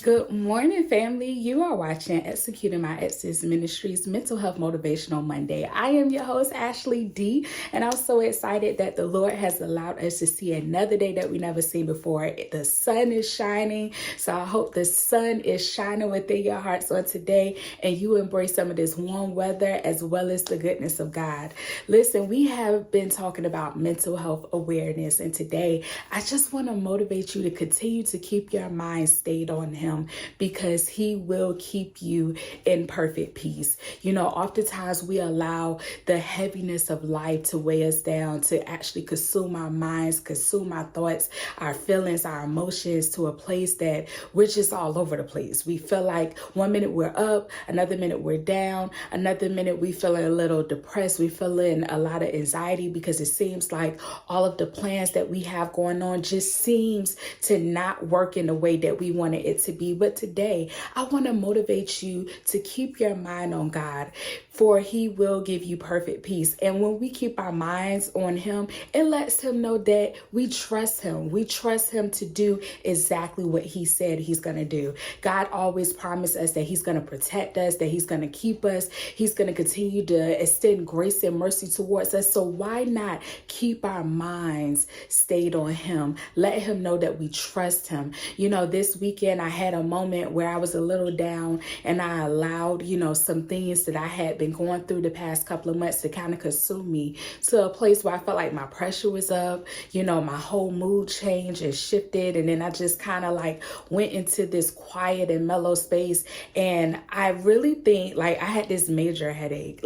Good morning, family. You are watching Executing My Ex's Ministries Mental Health Motivational Monday. I am your host, Ashley D, and I'm so excited that the Lord has allowed us to see another day that we never seen before. The sun is shining, so I hope the sun is shining within your hearts on today, and you embrace some of this warm weather as well as the goodness of God. Listen, we have been talking about mental health awareness, and today I just want to motivate you to continue to keep your mind stayed on Him, because He will keep you in perfect peace. You know, oftentimes we allow the heaviness of life to weigh us down, to actually consume our minds, consume our thoughts, our feelings, our emotions, to a place that we're just all over the place. We feel like one minute we're up, another minute we're down, another minute we feeling a little depressed, we feeling a lot of anxiety, because it seems like all of the plans that we have going on just seems to not work in the way that we wanted it to be. But today, I want to motivate you to keep your mind on God, for He will give you perfect peace. And when we keep our minds on Him, it lets Him know that we trust Him. We trust Him to do exactly what He said He's going to do. God always promised us that He's going to protect us, that He's going to keep us. He's going to continue to extend grace and mercy towards us. So why not keep our minds stayed on Him? Let Him know that we trust Him. You know, this weekend I had a moment where I was a little down, and I allowed, some things that I had been going through the past couple of months to kind of consume me, to a place where I felt like my pressure was up, my whole mood changed and shifted. And then I just kind of like went into this quiet and mellow space. And I really think like I had this major headache.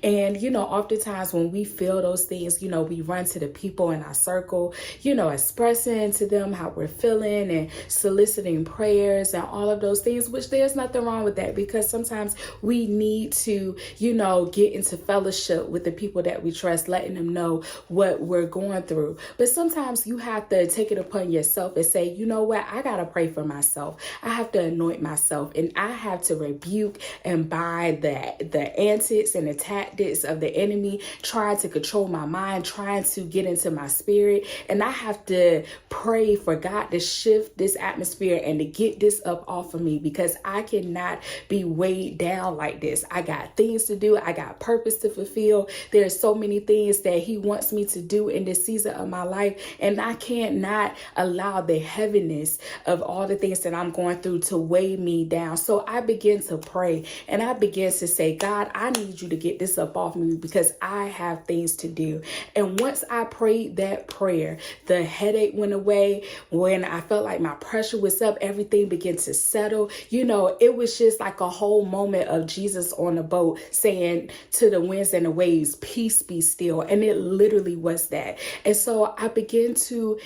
And, oftentimes when we feel those things, we run to the people in our circle, expressing to them how we're feeling and soliciting prayers and all of those things, which there's nothing wrong with that, because sometimes we need to, get into fellowship with the people that we trust, letting them know what we're going through. But sometimes you have to take it upon yourself and say, you know what, I got to pray for myself. I have to anoint myself, and I have to rebuke and bind the antics and the tactics of the enemy trying to control my mind, trying to get into my spirit. And I have to pray for God to shift this atmosphere and to get this up off of me, because I cannot be weighed down like this. I got things to do. I got purpose to fulfill. There's so many things that He wants me to do in this season of my life, and I can't not allow the heaviness of all the things that I'm going through to weigh me down. So I begin to pray, and I begin to say, God, I need you to get this up off me, because I have things to do. And once I prayed that prayer, the headache went away. When I felt like my pressure was up, everything began to settle. It was just like a whole moment of Jesus on the boat saying to the winds and the waves, peace be still. And it literally was that. And so I began to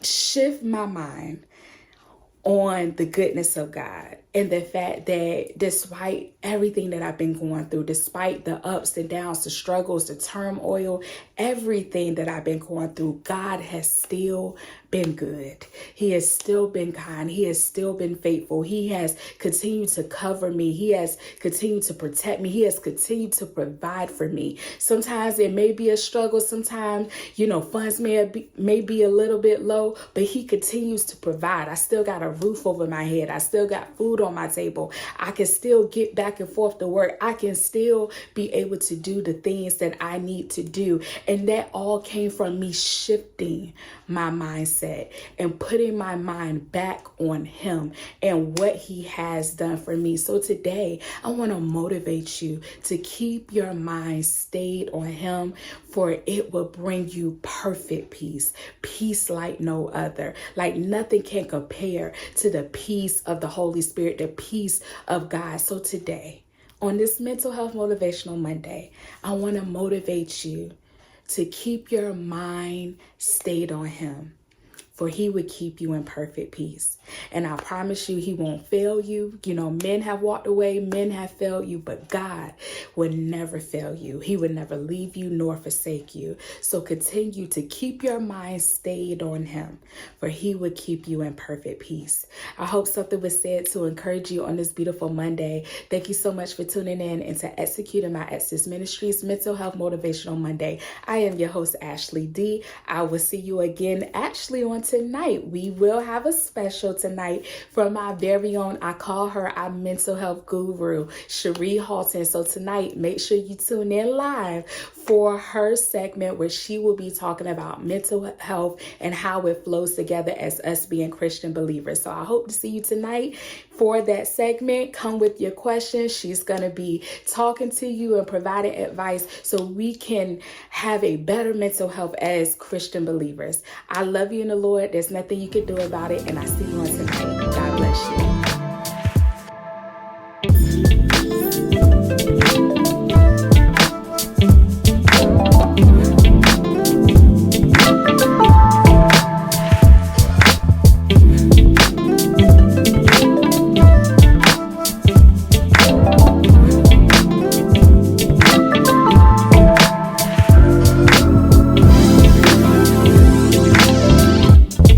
shift my mind on the goodness of God, and the fact that despite everything that I've been going through, despite the ups and downs, the struggles, the turmoil, everything that I've been going through, God has still been good. He has still been kind. He has still been faithful. He has continued to cover me. He has continued to protect me. He has continued to provide for me. Sometimes it may be a struggle. Sometimes, funds may be a little bit low, but He continues to provide. I still got a roof over my head. I still got food on my table. I can still get back and forth to work. I can still be able to do the things that I need to do. And that all came from me shifting my mindset and putting my mind back on Him and what He has done for me. So today, I want to motivate you to keep your mind stayed on Him, for it will bring you perfect peace, peace like no other. Like nothing can compare to the peace of the Holy Spirit, the peace of God. So today, on this Mental Health Motivational Monday, I want to motivate you to keep your mind stayed on Him. for he would keep you in perfect peace. And I promise you, he won't fail you. You know, men have walked away, men have failed you, but God would never fail you. He would never leave you nor forsake you. So continue to keep your mind stayed on him, for he would keep you in perfect peace. I hope something was said to encourage you on this beautiful Monday. Thank you so much for tuning in and to executing my Exodus Ministries Mental Health Motivational Monday. I am your host, Ashley D. I will see you again actually on tonight. We will have a special tonight from my very own, I call her our mental health guru, Cherie Halton. So tonight, make sure you tune in live for her segment where she will be talking about mental health and how it flows together as us being Christian believers. So I hope to see you tonight for that segment. Come with your questions. She's going to be talking to you and providing advice so we can have a better mental health as Christian believers. I love you in the Lord. There's nothing you can do about it. And I see you on tonight. God bless you.